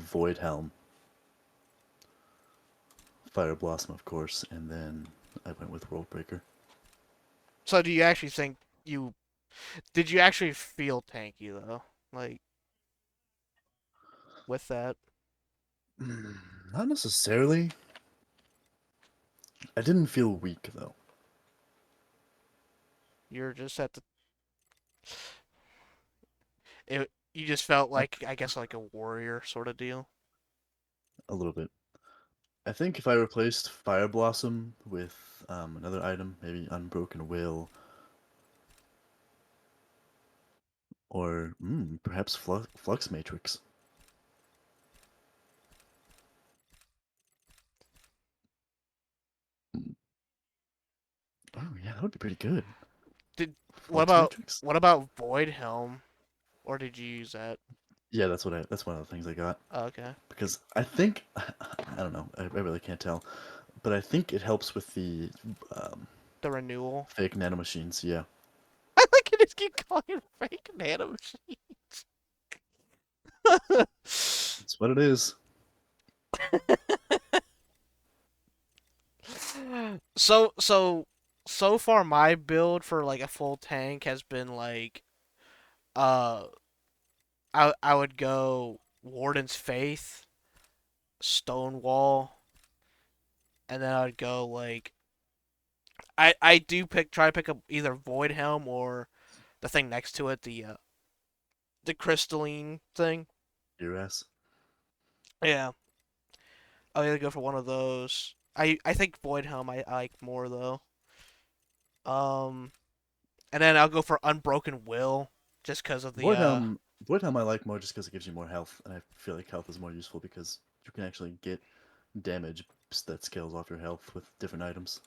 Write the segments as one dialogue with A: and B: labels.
A: Void Helm, Fire Blossom, of course, and then I went with World Breaker.
B: So do you actually think you did you actually feel tanky though? Like with that?
A: Not necessarily. I didn't feel weak though.
B: You're just at the you just felt
A: I,
B: like I guess like a warrior sort of deal.
A: a little bit. I think if I replaced Fire Blossom with another item, maybe Unbroken Will, or perhaps Flux Matrix. Mm, Oh yeah, that would be pretty good.
B: Did what
A: Flux
B: about
A: Matrix?
B: what about Void Helm? Or did you use that?
A: Yeah, that's one of the things I got.
B: Oh, okay.
A: Because I think I don't know, I really can't tell, but I think it helps with the um,
B: The renewal.
A: fake nanomachines. Yeah,
B: I like it just keep calling it fake nano machines.
A: that's what it is.
B: So far my build for like a full tank has been like uh I would go Warden's Faith, Stonewall, and then I would go like I do try to pick up either Void Helm or the thing next to it, the crystalline thing.
A: Your ass.
B: Yeah, I'll either go for one of those. I think Void Helm I like more though. Um, and then I'll go for Unbroken Will just because of the
A: Voidhelm I like more just because it gives you more health, and I feel like health is more useful because you can actually get damage that scales off your health with different items.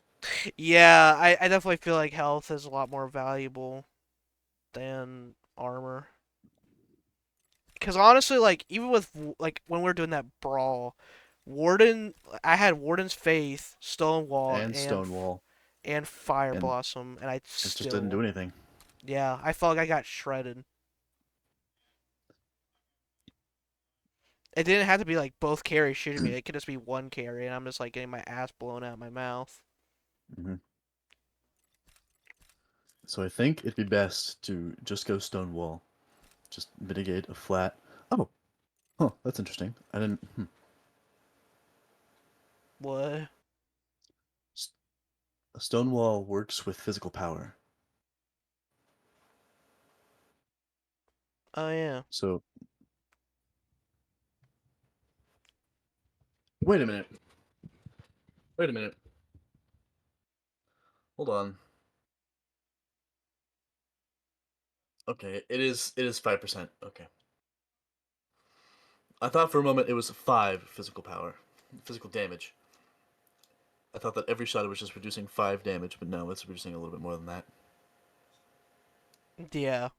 B: Yeah, I definitely feel like health is a lot more valuable than armor. Because honestly, like even with like when we are doing that brawl, Warden, I had Warden's Faith, Stonewall,
A: And Stonewall,
B: and Fire
A: and
B: Blossom, and I
A: it just didn't do
B: still,
A: anything.
B: yeah, I felt like I got shredded. It didn't have to be like both carries shooting me. It could just be one carry, and I'm just like getting my ass blown out my mouth.
A: hmm So I think it'd be best to just go Stonewall, just mitigate a flat. Oh, huh, that's interesting. I didn't.
B: What?
A: S- Stonewall works with physical power.
B: Oh yeah.
A: So wait a minute. Wait a minute. Hold on. Okay, it is 5%. Okay. I thought for a moment it was 5 physical power, physical damage. I thought that every shot it was just reducing 5 damage, but no, it's reducing a little bit more than that.
B: Yeah.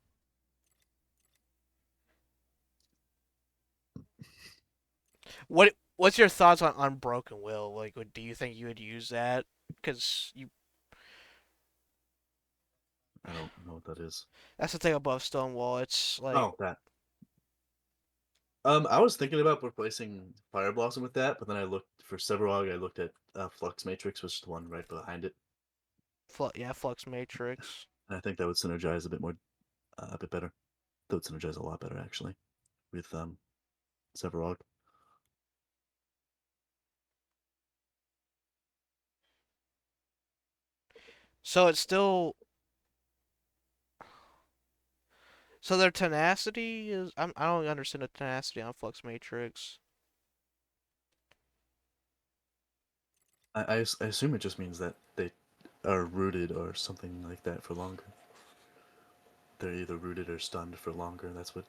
B: What's your thoughts on Unbroken Will? Like, do you think you would use that? Because you
A: I don't know what that is.
B: that's the thing above Stonewall. It's like
A: Oh, that. I was thinking about replacing Fire Blossom with that, but then I looked for Severog. I looked at Flux Matrix, which is the one right behind it,
B: yeah, Flux Matrix.
A: and I think that would synergize a bit more, a bit better. That would synergize a lot better actually with Severog.
B: So it's still so their tenacity is I don't understand the tenacity on Flux Matrix.
A: I assume it just means that they are rooted or something like that for longer. They're either rooted or stunned for longer. That's what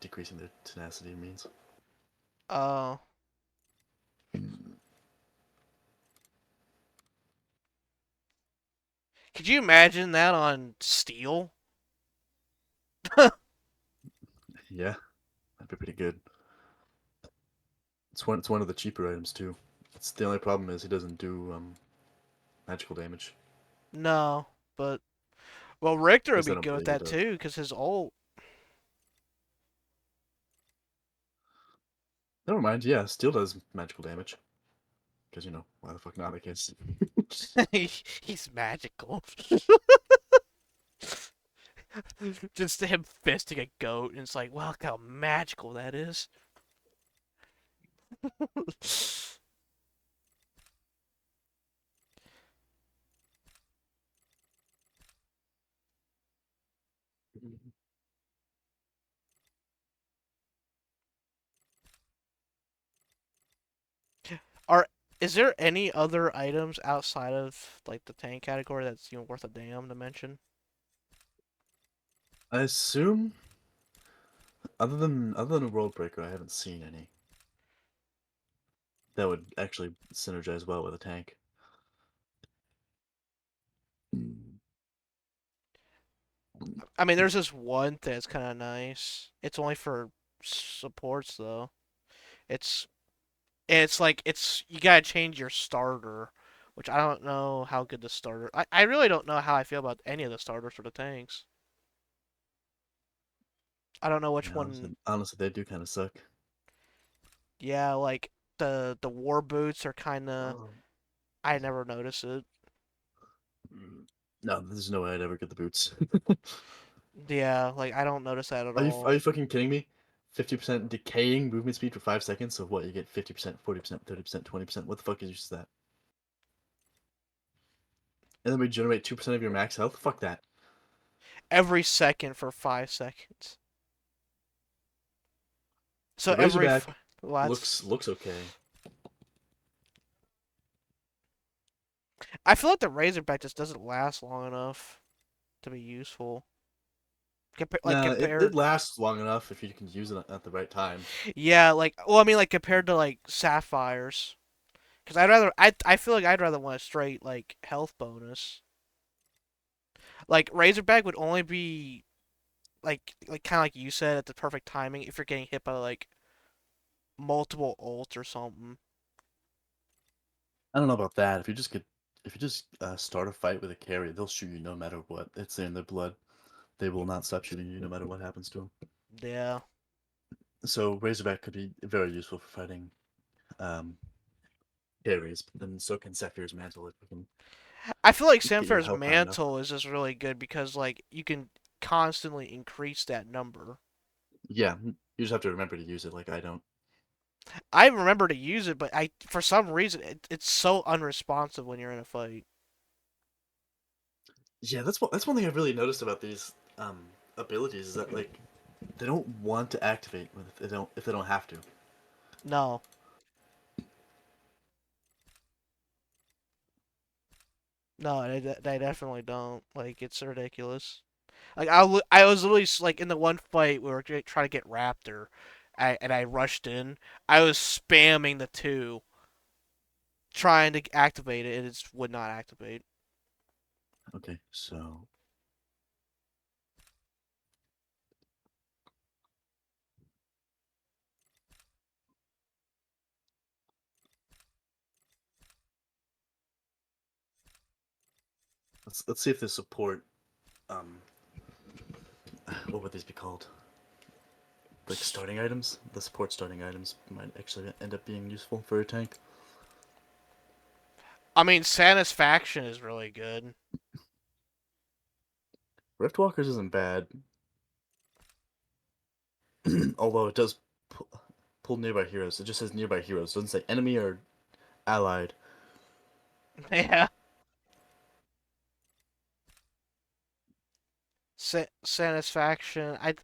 A: decreasing their tenacity means.
B: Uh, could you imagine that on steel?
A: Yeah, that'd be pretty good. It's one of the cheaper items too. It's the only problem is he doesn't do magical damage.
B: No, but well, Richter
A: At
B: would
A: least I
B: be
A: don't
B: good with
A: believe he
B: that
A: does.
B: too, because his ult.
A: Never mind. Yeah, steel does magical damage. Because why the fuck not? I guess.
B: He's magical. Just him fisting a goat, and it's like, wow, look how magical that is. Are is there any other items outside of like the tank category that's worth a damn to mention?
A: I assume, other than a world breaker, I haven't seen any that would actually synergize well with a tank.
B: I mean, there's this one thing that's kind of nice. It's only for supports though. It's it's like it's you gotta change your starter, which I don't know how good the starter. I really don't know how I feel about any of the starters for the tanks. I don't know which
A: Yeah,
B: one.
A: honestly, they do kind of suck.
B: Yeah, like the war boots are kind of.
A: Oh.
B: I never noticed it.
A: No, there's no way I'd ever get the boots.
B: Yeah, like I don't notice that at
A: Are
B: all.
A: you fucking kidding me? 50% decaying movement speed for 5 seconds. So what? You get 50%, 40%, 30%, 20%. What the fuck is that? And then regenerate 2% of your max health. Fuck that.
B: Every second for 5 seconds. So
A: The Razorback
B: well,
A: looks okay.
B: I feel like the Razorback just doesn't last long enough to be useful. Like
A: Nah, it
B: compared,
A: lasts long enough if you can use it at the right time.
B: yeah, like well, I mean, like compared to like Sapphires, because I feel like I'd rather want a straight like health bonus. Like Razorback would only be like kind of like you said at the perfect timing if you're getting hit by like multiple ults or something.
A: I don't know about that. If you just start a fight with a carry, they'll shoot you no matter what. It's in their blood. They will not stop shooting you no matter what happens to them.
B: Yeah,
A: So Razorback could be very useful for fighting um, carries, but then so can Zephyr's Mantle if you can
B: I feel like
A: get your
B: Samphir's
A: health high enough.
B: mantle is just really good because like you can constantly increase that number.
A: Yeah, you just have to remember to use it like I don't.
B: I remember to use it, but I for some reason it's so unresponsive when you're in a fight.
A: Yeah, that's one thing I've really noticed about these abilities is that like they don't want to activate if they don't have to.
B: No, no, they definitely don't. Like it's ridiculous. Like I was literally like in the one fight where we were trying to get Raptor, and I rushed in. I was spamming the two trying to activate it, and it just would not activate.
A: Okay, so let's see if the support um what would these be called? Like starting items? The support starting items might actually end up being useful for a tank.
B: I mean, Satisfaction is really good.
A: Riftwalkers isn't bad, although it does pull, pull nearby heroes. It just says nearby heroes. It doesn't say enemy or allied.
B: Yeah, Satisfaction. I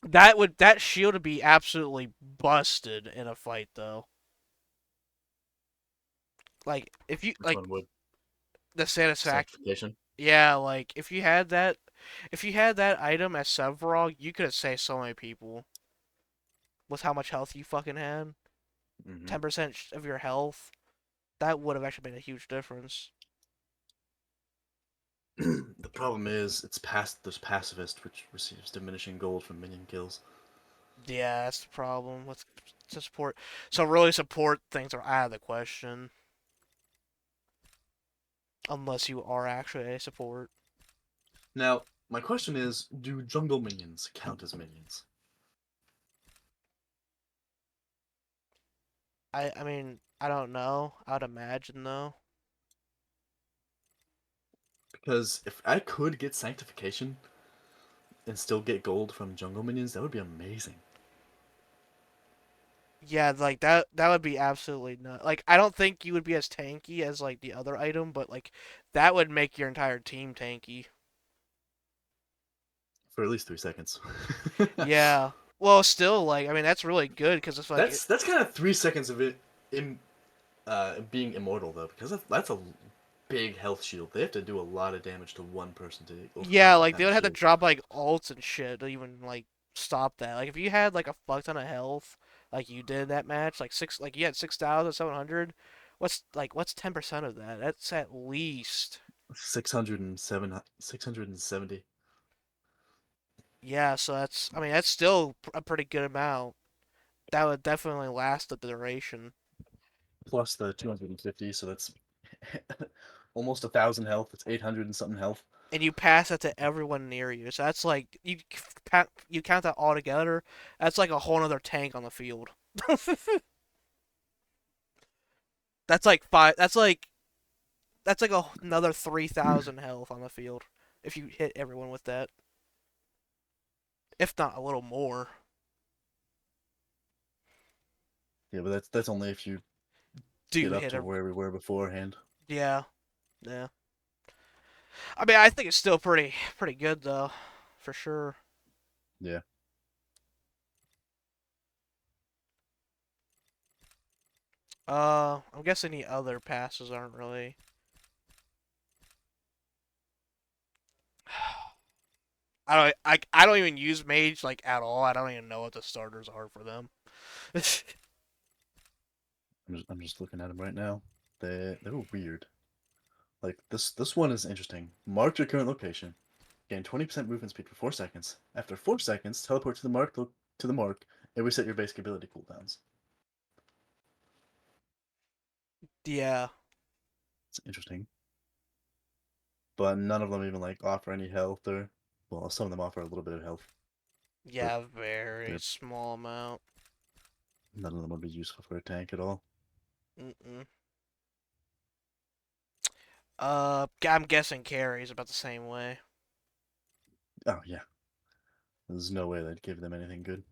B: that shield would be absolutely busted in a fight though. Like if you
A: Which
B: like
A: one would?
B: the Satisfaction.
A: Sanctification?
B: Yeah, like if you had that item as Severall, you could have saved so many people with how much health you fucking had.
A: Mm-hmm.
B: 10% of your health. That would have actually made a huge difference.
A: The problem is it's past there's pacifist, which receives diminishing gold from minion kills.
B: Yeah, that's the problem with support. So really, support things are out of the question unless you are actually a support.
A: Now, My question is, do jungle minions count as minions?
B: I mean, I don't know. I'd imagine though.
A: Because if I could get sanctification and still get gold from jungle minions, that would be amazing.
B: Yeah, like that would be absolutely nut. Like I don't think you would be as tanky as like the other item, but like that would make your entire team tanky.
A: For at least 3 seconds.
B: Yeah. Well, still like I mean that's really good because it's like
A: That's kind of 3 seconds of it in being immortal though, because that's a big health shield. They have to do a lot of damage to one person to overcome
B: yeah,
A: that
B: like
A: kind
B: they
A: of
B: would have to
A: shield.
B: drop like ults and shit to even like stop that. Like if you had like a fuck ton of health, like you did in that match, like you had 6,700. What's 10% of that? That's at least
A: 607, 670
B: yeah. So that's I mean that's still a pretty good amount. That would definitely last the duration.
A: plus the 250, so that's almost 1,000 health. It's 800 and something health.
B: And you pass that to everyone near you. So that's like you count that all together. That's like a whole other tank on the field. that's like five. That's like another 3,000 health on the field if you hit everyone with that. If not a little more.
A: Yeah, but that's only if you
B: Do
A: get
B: you
A: up
B: hit
A: to
B: a?
A: where we were beforehand.
B: Yeah, yeah. I mean, I think it's still pretty good though, for sure.
A: Yeah.
B: I'm guessing the other passes aren't really. I don't even use mage like at all. I don't even know what the starters are for them.
A: I'm just looking at them right now. They were weird. Like this one is interesting. Mark your current location. Gain 20% movement speed for 4 seconds. After 4 seconds, teleport to the mark and reset your basic ability cooldowns.
B: yeah,
A: It's interesting. But none of them even like offer any health or well, some of them offer a little bit of health, but
B: yeah, very
A: they're
B: small amount.
A: none of them would be useful for a tank at all.
B: Mm-mm. I'm guessing carries about the same way.
A: Oh yeah. There's no way they'd give them anything good.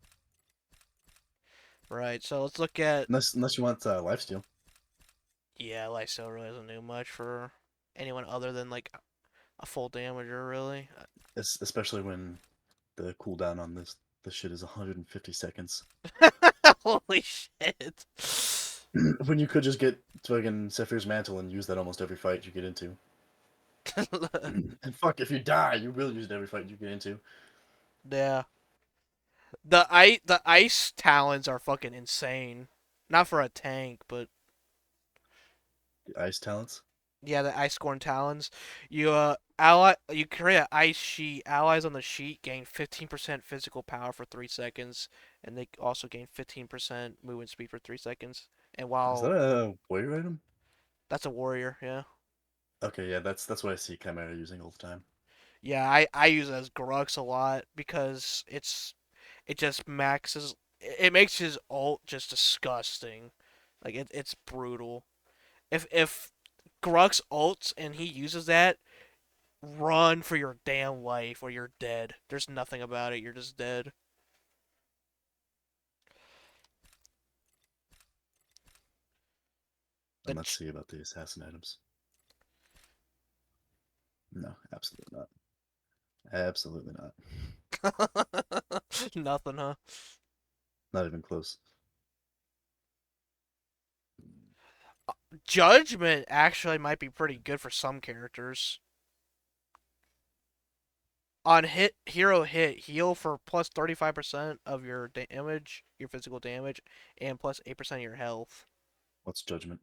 B: Right. So let's look at
A: Unless you want lifesteal.
B: yeah, Lyso really doesn't do much for anyone other than like a full damager, really.
A: Especially when the cooldown on this shit is 150 seconds.
B: Holy shit.
A: When you could just get fucking Zephyr's Mantle and use that almost every fight you get into. And fuck, if you die, you will use it every fight you get into.
B: yeah. The ice talons are fucking insane. Not for a tank, but
A: The ice talents.
B: yeah, the ice scorn talons. You create an ice sheet. Allies on the sheet gain 15% physical power for 3 seconds, and they also gain 15% movement speed for 3 seconds. And
A: Is that
B: while
A: a warrior item?
B: that's a warrior, yeah.
A: Okay, yeah, that's what I see Chimera using all the time.
B: Yeah, I use it as Grux a lot because it just maxes it makes his ult just disgusting. Like it's brutal. If Grux ults and he uses that, run for your damn life or you're dead. There's nothing about it. You're just dead. The
A: And let's see about the assassin items. No, absolutely not. Absolutely not.
B: nothing, huh?
A: Not even close.
B: Judgment actually might be pretty good for some characters. On hero hit, heal for plus 35% of your damage, your physical damage, and plus 8% of your health.
A: What's judgment?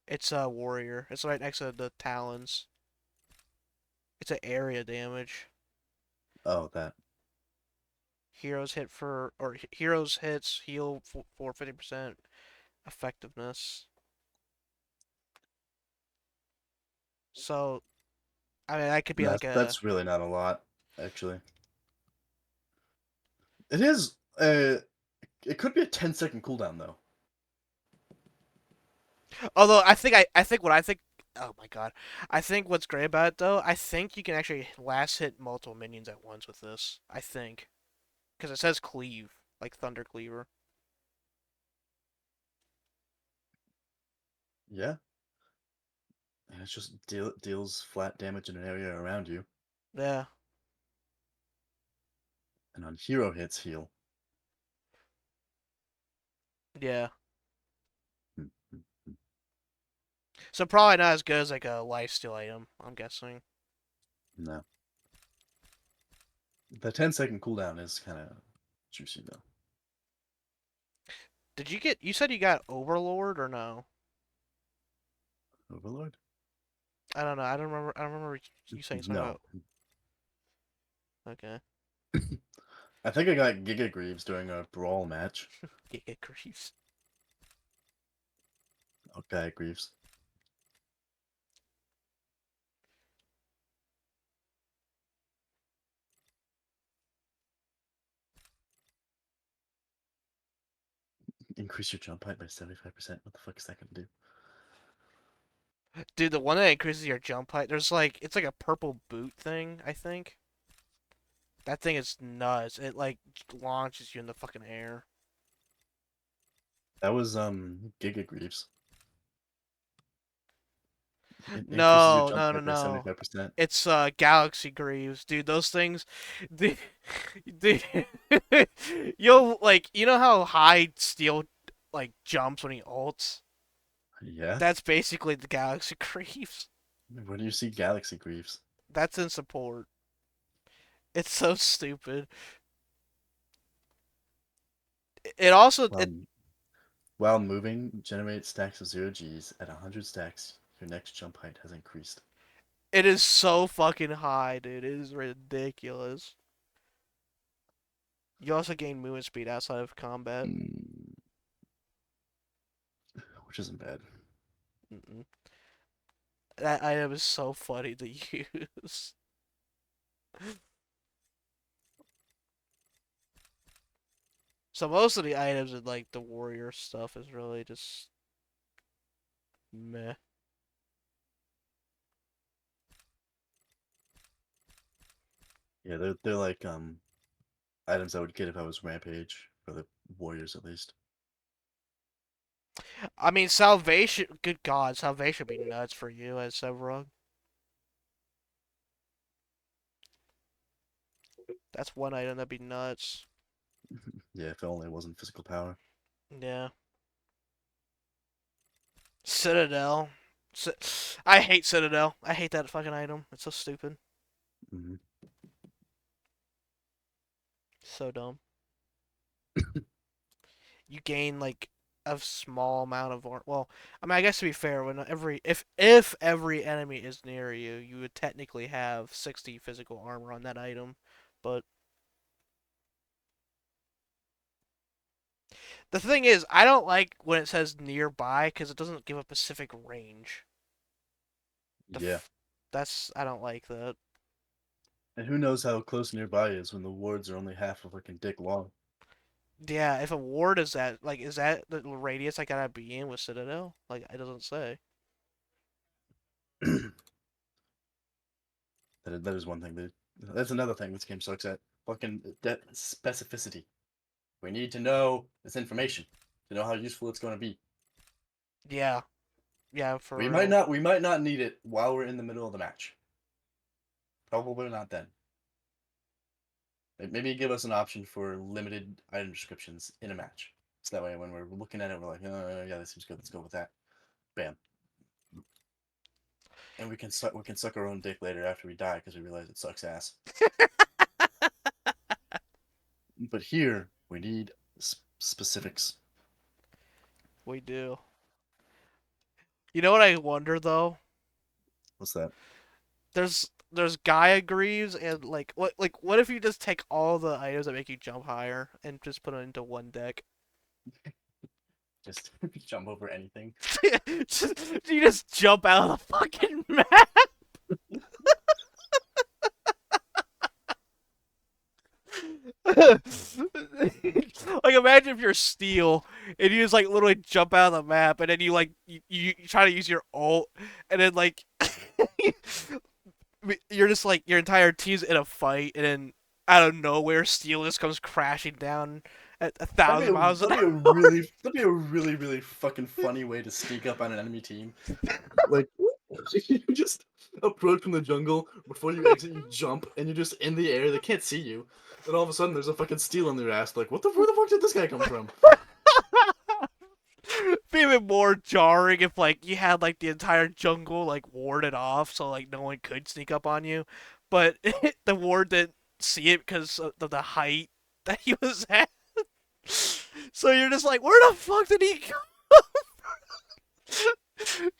B: It's a warrior. It's right next to the talons. It's an area damage.
A: Oh, that.
B: Heroes hits heal for 50% effectiveness. So I mean that could be like
A: That's
B: a
A: that's really not a lot. actually. It is. It could be a 10-second cooldown though.
B: Although I think what I think. Oh my god, I think what's great about it though, I think you can actually last hit multiple minions at once with this. I think because it says cleave, like Thunder Cleaver.
A: Yeah, and it's just deals flat damage in an area around you,
B: Yeah,
A: and on hero hits heal.
B: yeah.
A: Hmm, hmm, hmm.
B: So probably not as good as like a lifesteal item. I'm guessing.
A: No, the 10-second cooldown is kind of juicy though.
B: Did you get? You said you got Overlord or no?
A: Overlord?
B: I don't know. I don't remember. I don't remember you saying something
A: No.
B: about. Okay.
A: I think I got Giga Greaves during a brawl match.
B: Giga Greaves.
A: Okay, Greaves. Increase your jump height by 75%. What the fuck is that gonna do?
B: Dude, the one that increases your jump height. There's like it's like a purple boot thing. I think that thing is nuts. It like launches you in the fucking air.
A: That was Giga Greaves. It increases your
B: No,
A: jump
B: no, no,
A: height by
B: no.
A: 75%.
B: It's Galaxy Greaves, dude. Those things, dude, dude, you'll like you know how high Steel like jumps when he ults.
A: Yeah?
B: That's basically the Galaxy Greaves.
A: Where do you see Galaxy Greaves?
B: That's in support. It's so stupid. It also it
A: Um, while moving, generate stacks of 0 Gs. At 100 stacks, your next jump height has increased.
B: it is so fucking high, dude. It is ridiculous. You also gain movement speed outside of combat.
A: Mm, which isn't bad.
B: Mm-mm. That item is so funny to use. So most of the items in like the warrior stuff is really just meh.
A: Yeah, they're like items I would get if I was Rampage, for the warriors at least.
B: I mean, salvation. Good God, salvation would be nuts for you as Sevrog. That's one item that'd be nuts.
A: Yeah, if only it wasn't physical power.
B: Yeah. Citadel. I hate Citadel. I hate that fucking item. It's so stupid.
A: Hmm.
B: So dumb. You gain like a small amount of armor. Well, I mean, I guess to be fair, when every if every enemy is near you, you would technically have 60 physical armor on that item. But the thing is, I don't like when it says nearby because it doesn't give a specific range. The
A: Yeah.
B: that's I don't like that.
A: And who knows how close nearby is when the wards are only half a fucking dick long.
B: Yeah, if a ward is that like is that the radius I gotta be in with Citadel? Like it doesn't say.
A: That is one thing. That's another thing this game sucks at. Fucking specificity. We need to know this information to know how useful it's going to be.
B: Yeah, yeah, for
A: We might
B: real.
A: not we might not need it while we're in the middle of the match. Probably not then. Maybe give us an option for limited item descriptions in a match. So that way when we're looking at it, we're like, yeah, this seems good. Let's go with that. Bam. And we can suck our own dick later after we die because we realize it sucks ass. But here we need specifics.
B: We do. You know what I wonder though?
A: What's that?
B: There's Gaia Greaves and what if you just take all the items that make you jump higher and just put them into one deck?
A: Just jump over anything.
B: You just jump out of the fucking map. Like imagine if you're Steel and you just like literally jump out of the map and then you like you try to use your ult and then like you're just like your entire team's in a fight and then out of nowhere Steel just comes crashing down at 1,000 miles an
A: That'd be a
B: hour.
A: really fucking funny way to sneak up on an enemy team. Like you just approach from the jungle before you exit, you jump, and you're just in the air. They can't see you. Then all of a sudden, there's a fucking steel on their ass. Like, where the fuck did this guy come from?
B: Be even more jarring if like you had like the entire jungle like warded off so like no one could sneak up on you, but the ward didn't see it because of the height that he was at. So you're just like, where the fuck did he come?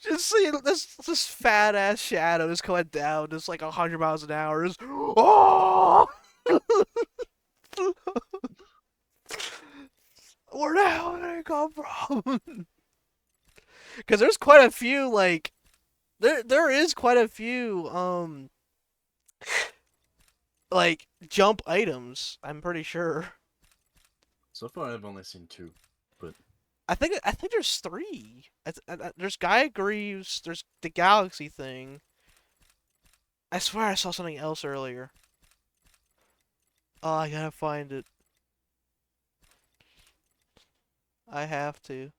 B: Just see this fat ass shadow just coming down, just like 100 miles an hour. Just, oh! Where the hell did it come from? Because there's quite a few like there is quite a few like jump items. I'm pretty sure.
A: So far, I've only seen two, but
B: I think there's three. There's Gaia Greaves. There's the Galaxy thing. I swear I saw something else earlier. Oh, I gotta find it. I have to.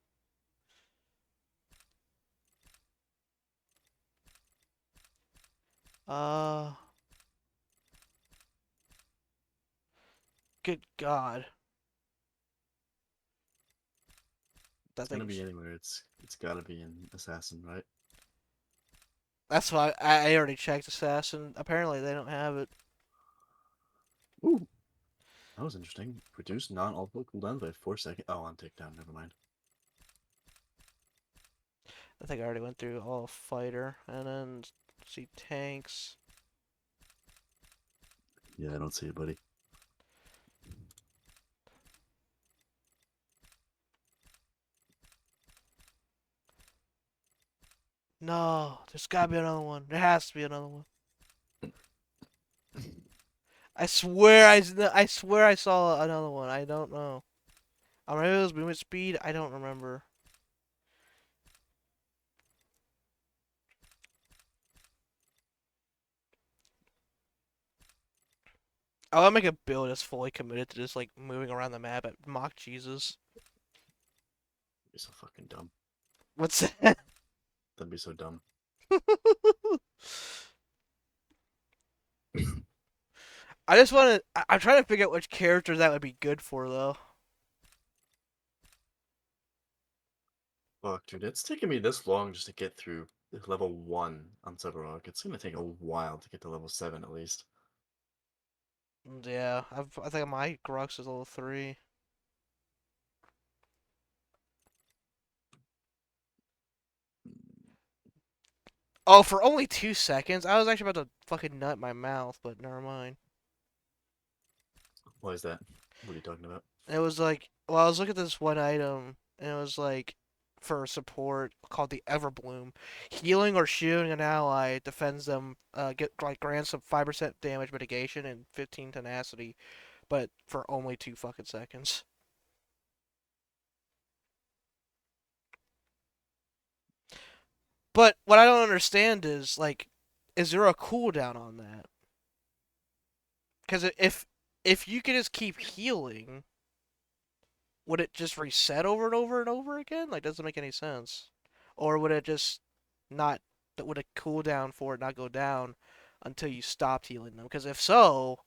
B: Uh, good God. That
A: it's gonna
B: thing's.
A: be anywhere. It's gotta be an assassin, right?
B: That's why I already checked Assassin. Apparently they don't have it.
A: Ooh, that was interesting. Reduce non-ultimate cooldown by 4 seconds. Oh, on takedown. Never mind.
B: I think I already went through all fighter and then see tanks.
A: Yeah, I don't see it, buddy.
B: No, there's gotta be another one. There has to be another one. I swear I saw another one. I don't know. Or maybe it was movement speed. I don't remember. I want to make a build that's fully committed to just like moving around the map at Mock Jesus.
A: Be so fucking dumb.
B: What's that?
A: That'd be so dumb.
B: I just want to. I'm trying to figure out which character that would be good for though.
A: Fuck, dude, it's taken me this long just to get through level 1 on Sevarog. It's gonna take a while to get to level 7 at least.
B: Yeah, I think my Grux is level 3. Oh, for only 2 seconds? I was actually about to fucking nut my mouth, but never mind.
A: Why is that? What are you talking about?
B: And it was like, well, I was looking at this one item, and it was like, for support called the Everbloom. Healing or shielding an ally defends them, get like grants some 5% damage mitigation and 15 tenacity, but for only 2 fucking seconds. But what I don't understand is like, is there a cooldown on that? Because if you could just keep healing, would it just reset over and over and over again? Like, doesn't make any sense. Or would it just not? Would a cooldown for it not go down until you stopped healing them? Because if so,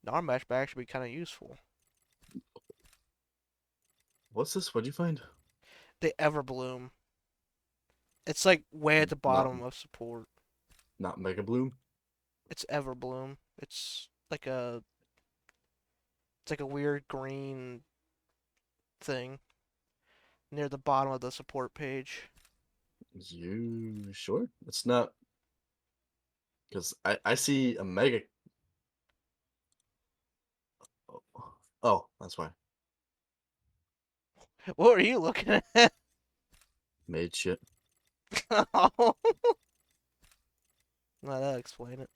B: the arm matchback should be kind of useful.
A: What's this? What'd you find?
B: The Everbloom. It's like way at the
A: Not
B: bottom of support.
A: not Mega Bloom?
B: It's Everbloom. It's like a weird green thing near the bottom of the support page.
A: You sure? It's not because I see a Mega. Oh, that's why.
B: What were you looking at?
A: Made shit.
B: Oh, that'll explain it.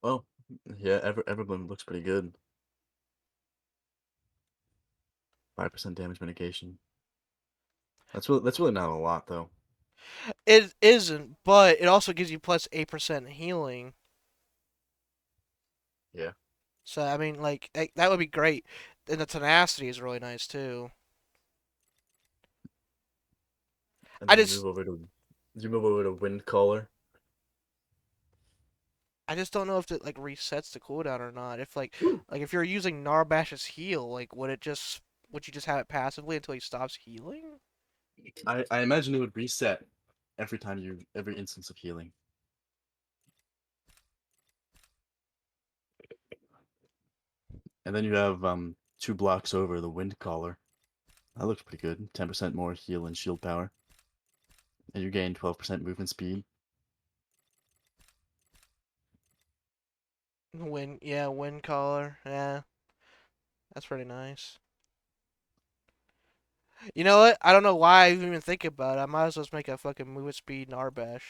A: Oh, yeah, Everbloom looks pretty good. 5% damage mitigation. That's really not a lot though.
B: It isn't, but it also gives you plus 8% healing.
A: Yeah.
B: So I mean, like that would be great. And the tenacity is really nice too.
A: And
B: I
A: then
B: just
A: you move over to Wind Caller.
B: I just don't know if it like resets the cooldown or not. If like if you're using Narbash's heal, like would you just have it passively until he stops healing?
A: I imagine it would reset every instance of healing. And then you have 2 blocks over the Wind Caller. That looks pretty good. 10% more heal and shield power. And you gain 12% movement speed.
B: Wind collar. Yeah, that's pretty nice. You know what? I don't know why I even think about it. I might as well just make a fucking movement speed Narbash,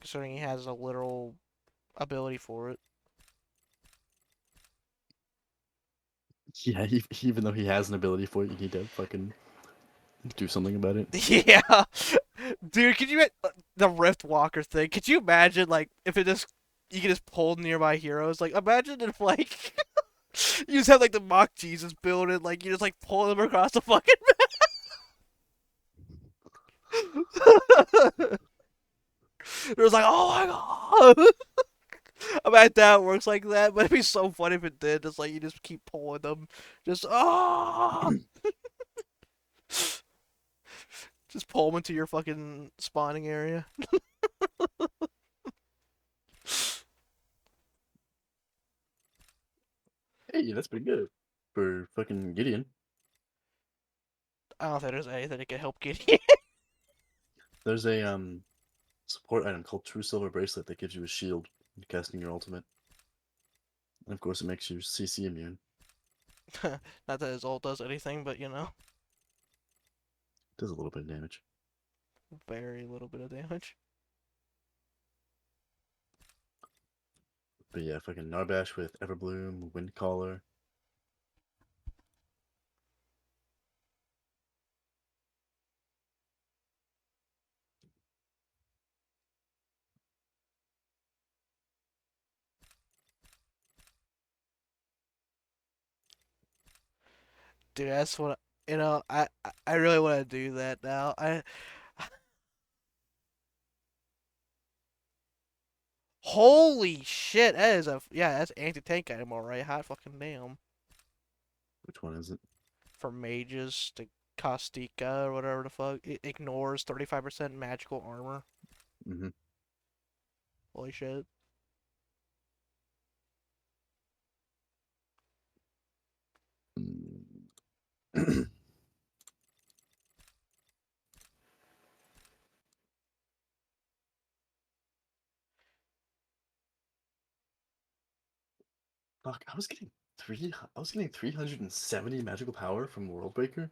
B: considering he has a literal ability for it.
A: Yeah, even though he has an ability for it, you need to fucking do something about it.
B: Yeah, dude, could you the Rift Walker thing? Could you imagine like if it just you could just pull nearby heroes? Like imagine if like you just have like the mock Jesus build and like you just like pull them across the fucking map. It was like, oh my god. I bet that works like that, but it'd be so funny if it did. Just like you just keep pulling them, just just pull them into your fucking spawning area.
A: Hey, that's pretty good for fucking Gideon.
B: I don't think there's anything that can help Gideon.
A: There's a support item called True Silver Bracelet that gives you a shield when casting your ultimate. And of course, it makes you CC immune.
B: Not that his ult does anything, but you know,
A: Does a little bit of damage.
B: very little bit of damage.
A: But yeah, fucking Narbash with Everbloom, Windcaller.
B: Dude, that's what you know. I really want to do that now. I holy shit, that is a yeah, that's anti tank item, alright. Hot fucking damn.
A: Which one is it?
B: For mages, the Caustica or whatever the fuck. It ignores 35% magical armor.
A: Mm-hmm.
B: Holy shit.
A: Fuck, I was getting 370 magical power from Worldbreaker.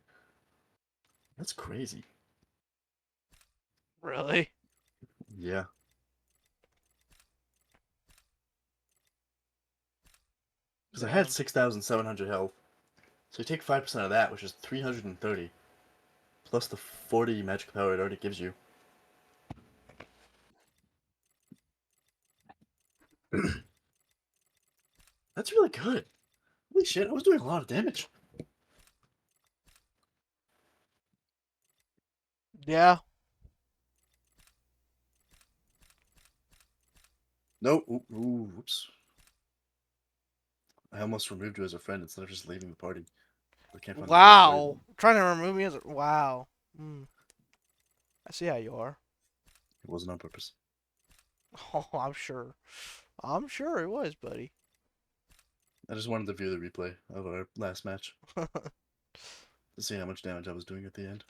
A: That's crazy.
B: Really?
A: Yeah, because I had
B: Damn.
A: 6,700 health. So you take 5% of that, which is 330, plus the 40 magical power it already gives you. That's really good. Holy shit, I was doing a lot of damage.
B: Yeah.
A: No, oops. I almost removed you as a friend instead of just leaving the party. I can't find the right way.
B: Wow. Trying to remove me as a... Wow. I see how you are.
A: It wasn't on purpose.
B: Oh, I'm sure. I'm sure it was, buddy.
A: I just wanted to view the replay of our last match to see how much damage I was doing at the end.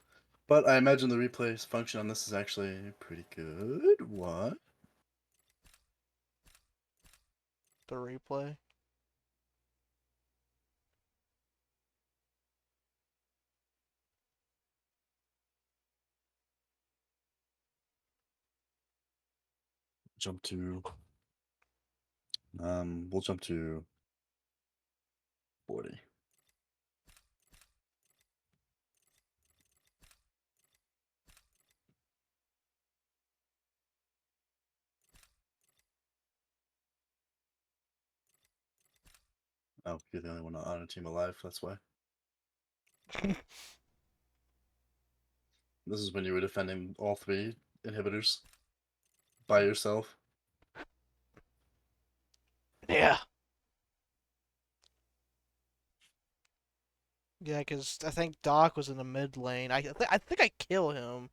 A: But I imagine the replay's function on this is actually pretty good. What?
B: The replay.
A: Jump to we'll jump to 40. Oh, you're the only one on a team alive, that's why. This is when you were defending all three inhibitors by yourself.
B: Yeah. Yeah, because I think Doc was in the mid lane. I think I kill him.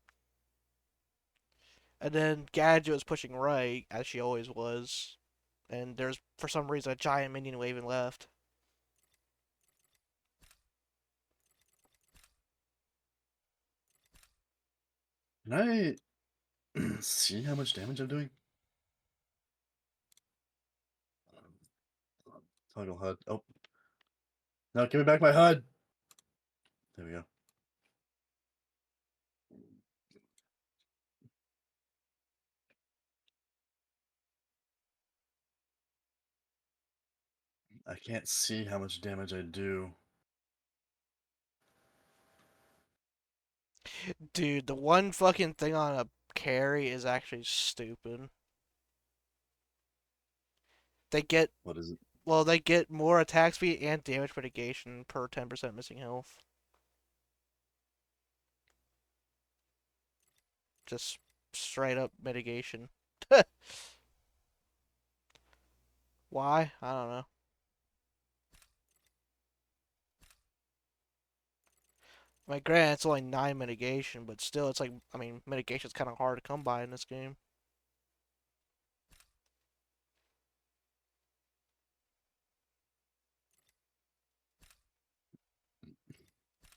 B: And then Gadget was pushing right, as she always was. And there's, for some reason, a giant minion wave and left.
A: Can I see how much damage I'm doing? Toggle HUD. Oh. No, give me back my HUD! There we go. I can't see how much damage I do.
B: Dude, the one fucking thing on a carry is actually stupid. They get,
A: What is it?
B: well, they get more attack speed and damage mitigation per 10% missing health. Just straight up mitigation. Why? I don't know. My granted, it's only 9 mitigation, but still, it's like, I mean, mitigation's kind of hard to come by in this game.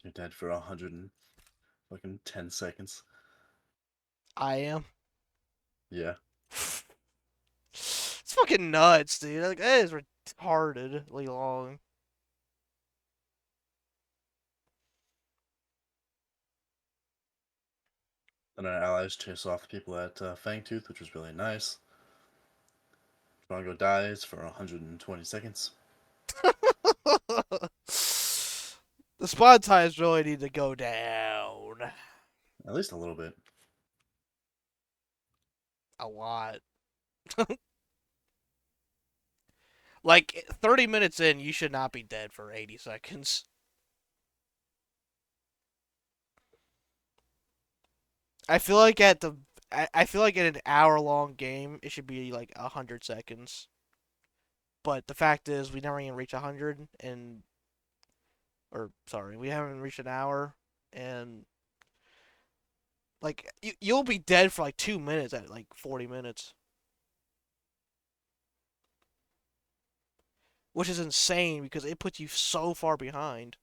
A: You're dead for 110 seconds.
B: I am.
A: Yeah.
B: It's fucking nuts, dude. Like, that is retardedly long.
A: And our allies chase off people at Fangtooth, which was really nice. Drago dies for 120 seconds.
B: The spawn times really need to go down
A: At least a little bit.
B: a lot. Like 30 minutes in, you should not be dead for 80 seconds. I feel like at the I feel like in an hour long game, it should be like 100 seconds. But the fact is, we never even reach 100, and or sorry, we haven't reached an hour, and like you'll be dead for like 2 minutes at like 40 minutes, which is insane because it puts you so far behind.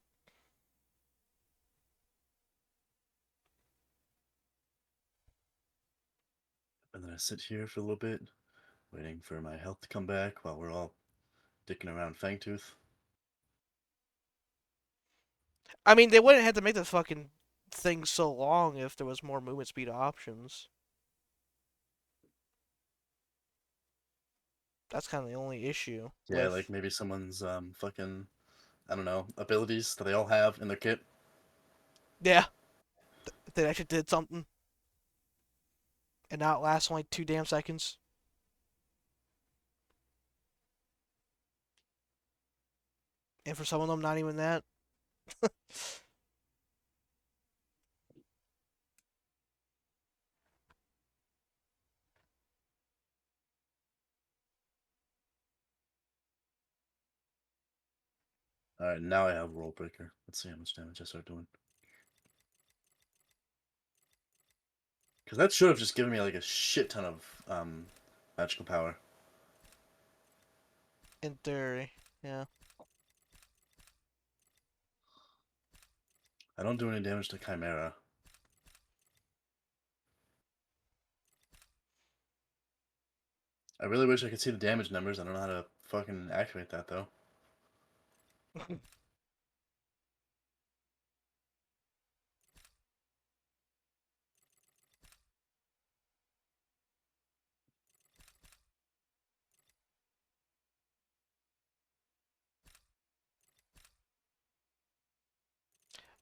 A: And then I sit here for a little bit, waiting for my health to come back while we're all dicking around Fangtooth.
B: I mean, they wouldn't have to make the fucking thing so long if there was more movement speed options. That's kind of the only issue
A: Yeah,
B: with.
A: like maybe someone's fucking, I don't know, abilities that they all have in their kit.
B: Yeah, if they actually did something and not last only 2 damn seconds. And for some of them, not even that.
A: Alright, now I have World Breaker. Let's see how much damage I start doing. Because that should have just given me like a shit ton of magical power.
B: In theory, yeah.
A: I don't do any damage to Chimera. I really wish I could see the damage numbers. I don't know how to fucking activate that though.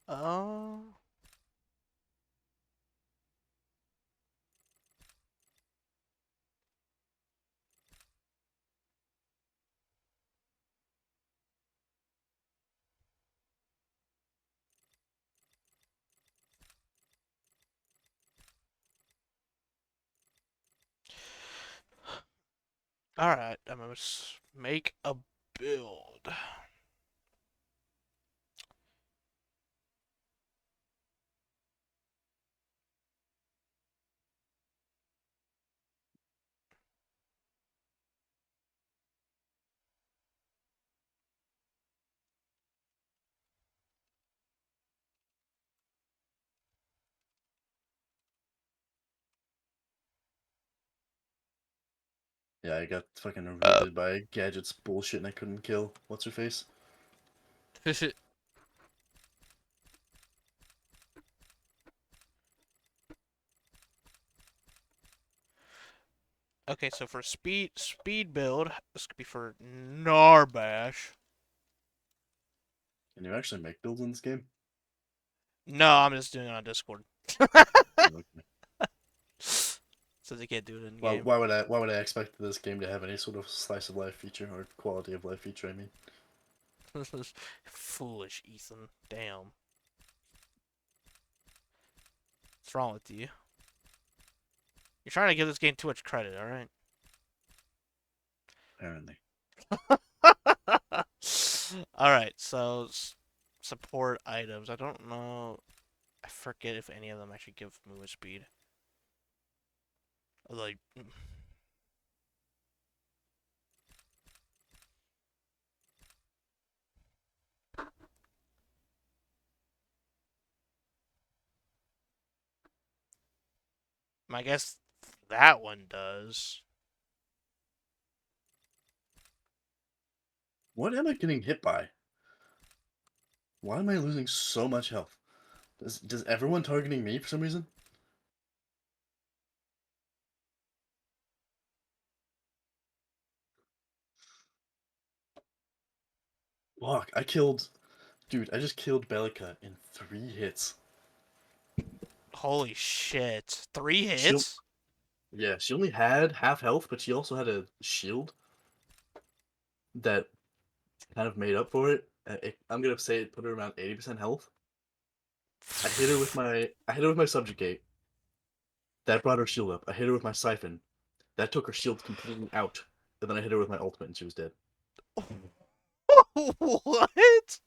B: Oh. Alright, I'm gonna make a build.
A: Yeah, I got fucking rooted by Gadget's bullshit and I couldn't kill. What's her face?
B: Okay, so for speed build, this could be for Narbash.
A: Can you actually make builds in this game?
B: No, I'm just doing it on Discord.
A: Okay.
B: So they can't do it in
A: Why,
B: game.
A: why would I expect this game to have any sort of slice of life feature or quality of life feature? I mean,
B: This is foolish, Ethan. Damn. What's wrong with you? You're trying to give this game too much credit, alright?
A: apparently.
B: Alright, so support items. I don't know. I forget if any of them actually give movement speed. Like, I guess that one does.
A: What am I getting hit by? Why am I losing so much health? Does everyone targeting me for some reason? Fuck, dude, I just killed Bellica in 3 hits.
B: Holy shit. 3
A: She,
B: hits?
A: yeah, she only had half health, but she also had a shield that kind of made up for it. I'm gonna say it put her around 80% health. I hit her with my subjugate. That brought her shield up. I hit her with my siphon. That took her shield completely out. And then I hit her with my ultimate and she was dead.
B: What?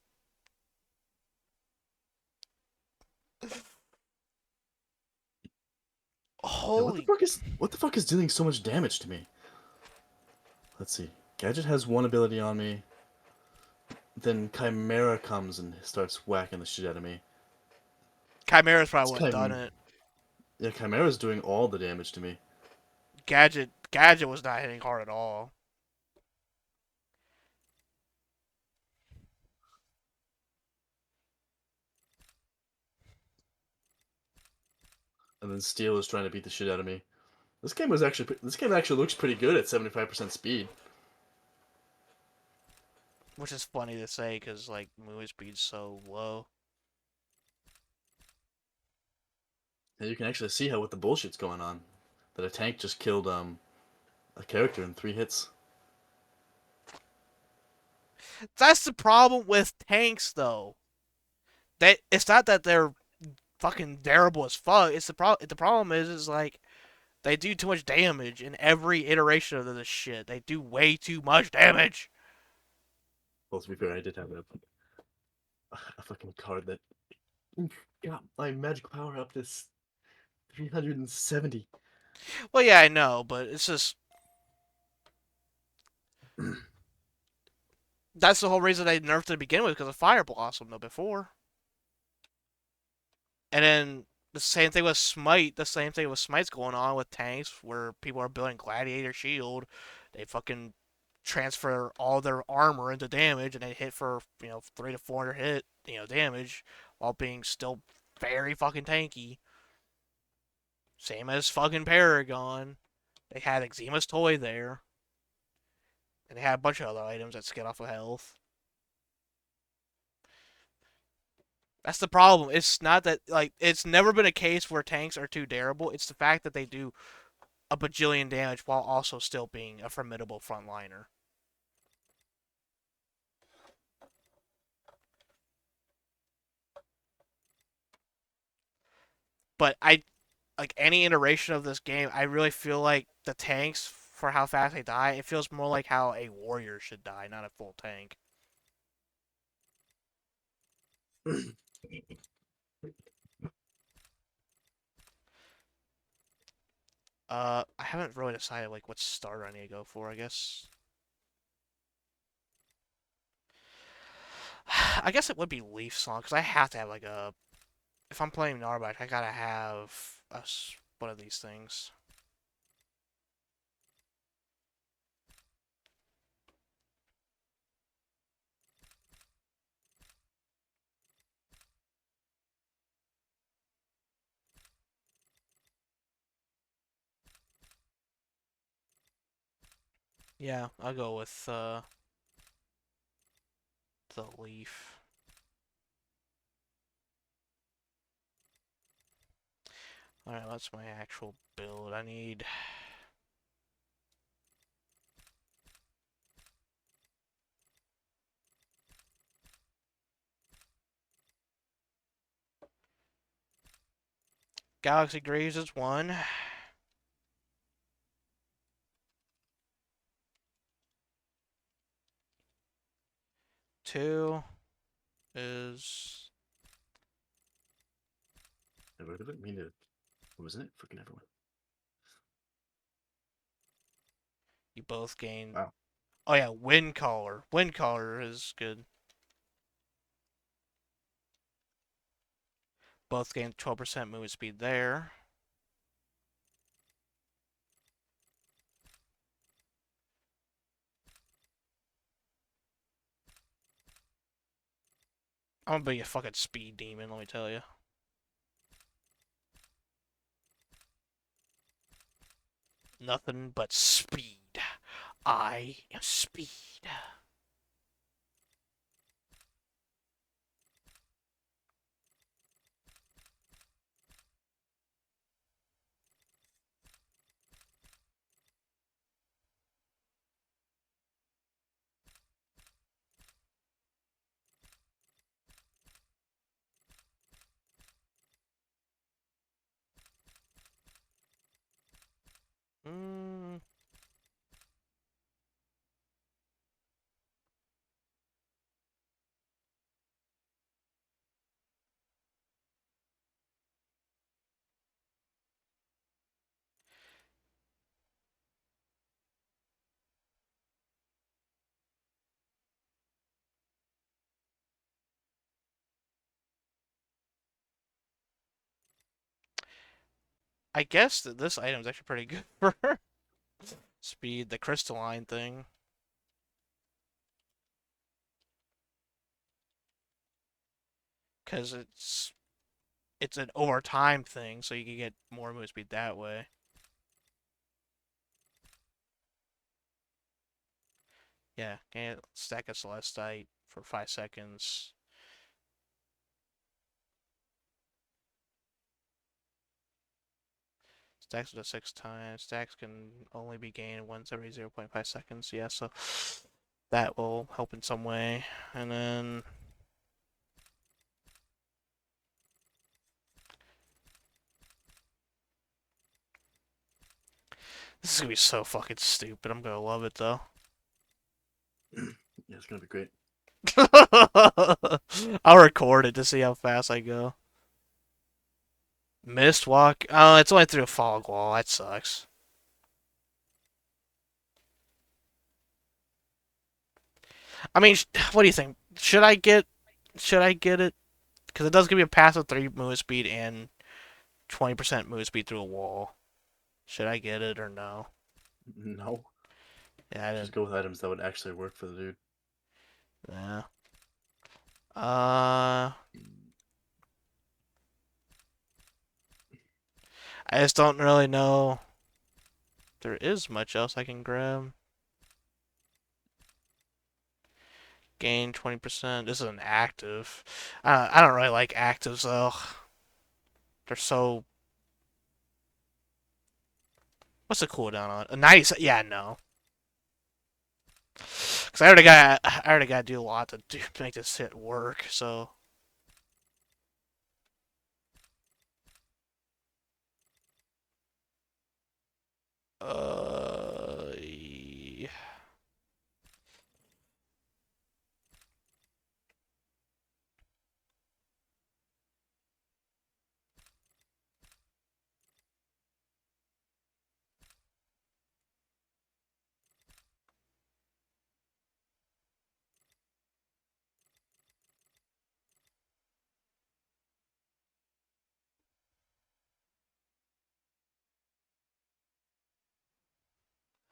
A: Yeah, what the
B: Holy.
A: fuck is what the fuck is dealing so much damage to me? Let's see. Gadget has one ability on me. Then Chimera comes and starts whacking the shit out of me.
B: Chimera's
A: It's
B: probably what done it.
A: Yeah, Chimera's doing all the damage to me.
B: Gadget was not hitting hard at all.
A: And then Steel is trying to beat the shit out of me. This game actually looks pretty good at 75% speed.
B: Which is funny to say because, like, movement speed's so low.
A: And you can actually see how what the bullshit's going on. That a tank just killed a character in 3 hits.
B: That's the problem with tanks, though. It's not that they're fucking terrible as fuck. The problem is like they do too much damage in every iteration of this shit. They do way too much damage.
A: Well, to be fair, I did have a fucking card that got my magic power up to 370.
B: Well, yeah, I know, but it's just that's the whole reason they nerfed it to begin with because of Fire Blossom though before. And then the same thing with Smite. The same thing with Smite's going on with tanks where people are building Gladiator Shield. They fucking transfer all their armor into damage and they hit for 300 to 400 damage while being still very fucking tanky. Same as fucking Paragon. They had Eczema's toy there, and they had a bunch of other items that skid off of health. That's the problem. It's not that like it's never been a case where tanks are too durable. It's the fact that they do a bajillion damage while also still being a formidable frontliner. But I like any iteration of this game, I really feel like the tanks for how fast they die, it feels more like how a warrior should die, not a full tank. I haven't really decided like what starter I need to go for. I guess I guess it would be Leaf Song because I have to have like a. If I'm playing Narbite, I gotta have one of these things. Yeah, I'll go with the Leaf. Alright, that's my actual build. I need Galaxy Greaves is one. Two is
A: What did it mean to? What was it? Freaking everyone.
B: you both gain.
A: Wow.
B: Oh yeah, Wind Caller. Wind Caller is good. Both gain 12% movement speed there. I'm gonna be a fucking speed demon, let me tell you. Nothing but speed. I am speed. Mm, I guess that this item is actually pretty good for speed, the crystalline thing. Because it's an over time thing, so you can get more movement speed that way. Yeah, can stack a Celestite for 5 seconds. Stacks it 6 times. Stacks can only be gained once every 0.5 seconds. Yeah, so that will help in some way. And then this is gonna be so fucking stupid. I'm gonna love it though.
A: Yeah, it's gonna be great.
B: I'll record it to see how fast I go. Mist walk. Oh, it's only through a fog wall. That sucks. I mean, what do you think? Should I get? Should I get it? Because it does give me a passive 3 movement speed and 20% movement speed through a wall. Should I get it or no?
A: No,
B: Yeah, I
A: just
B: didn't.
A: go with items that would actually work for the dude.
B: Yeah. Uh, I just don't really know. If there is much else I can grab. Gain 20%. This is an active. I don't really like actives though. They're so. What's the cooldown on? Nice. Yeah, no. Because I already got to do a lot to make this hit work. So. Yeah.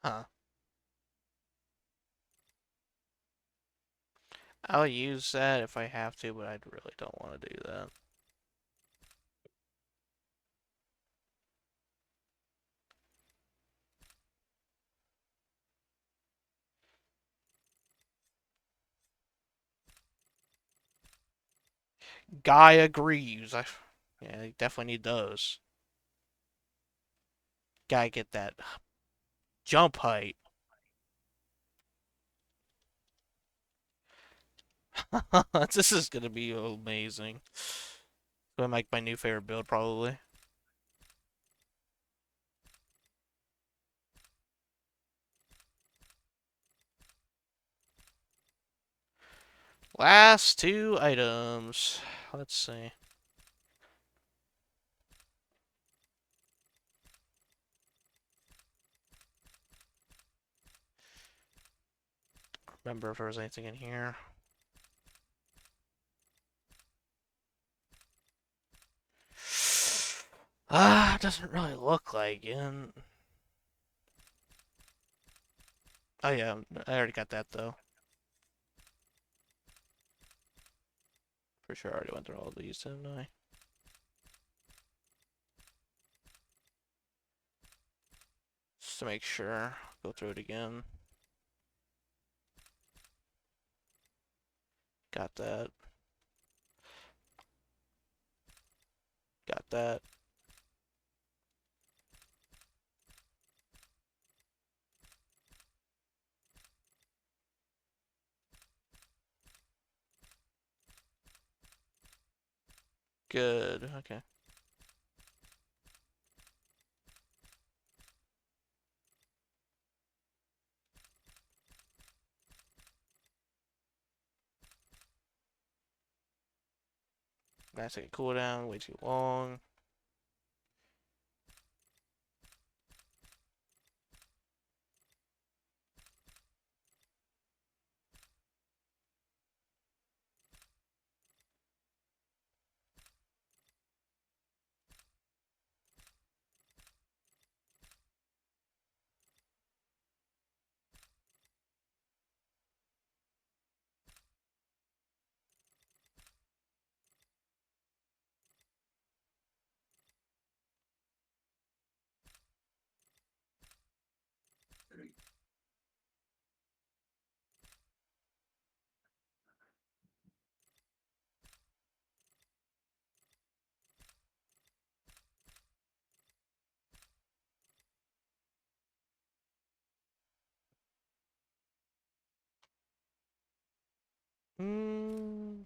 B: Huh. I'll use that if I have to, but I really don't want to do that. Gaia Greaves. Yeah, I definitely need those. Gotta get that jump height. This is gonna be amazing. Gonna make my new favorite build probably. Last two items. Let's see. Remember if there was anything in here. Doesn't really look like it. Oh yeah, I already got that though. For sure I already went through all of these, didn't I? Just to make sure. Go through it again. Got that. Got that. Good. Okay. That's take a cooldown. Way too long. Hmm.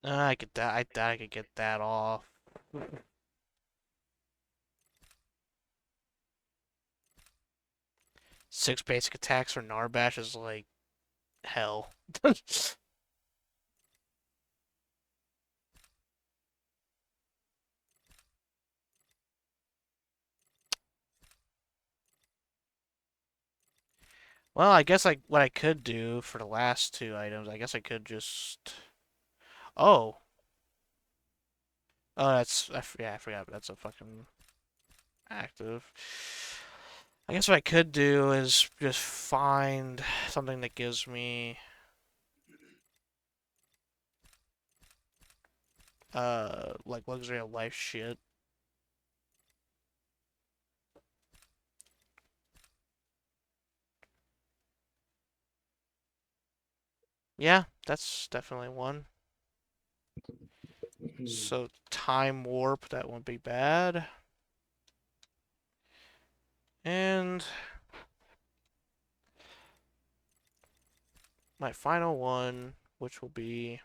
B: I could that. I doubt I could get that off. 6 basic attacks for Narbash is like hell. Well, I guess like what I could do for the last two items, I guess I could just. Oh, oh, yeah, I forgot. But that's a fucking active. I guess what I could do is just find something that gives me like luxury of life shit. Yeah, that's definitely one. So time warp, that won't be bad. And my final one, which will be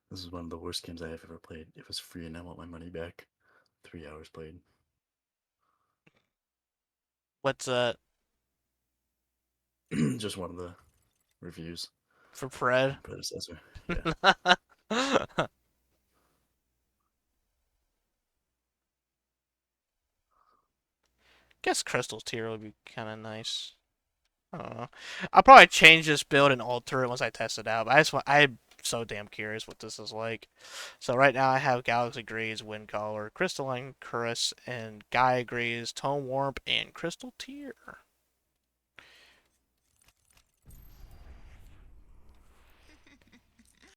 A: This is one of the worst games I have ever played. It was free and I want my money back. 3 hours played.
B: what's
A: Just one of the reviews
B: for Pred.
A: on Predecessor. Yeah.
B: Guess Crystal tier would be kind of nice. I don't know. I'll probably change this build and alter it once I test it out. But I'm so damn curious what this is like. So right now I have Galaxy Grease, Wind Caller, Crystalline Curse, and Gaia Grease, Tone Warp, and Crystal Tier.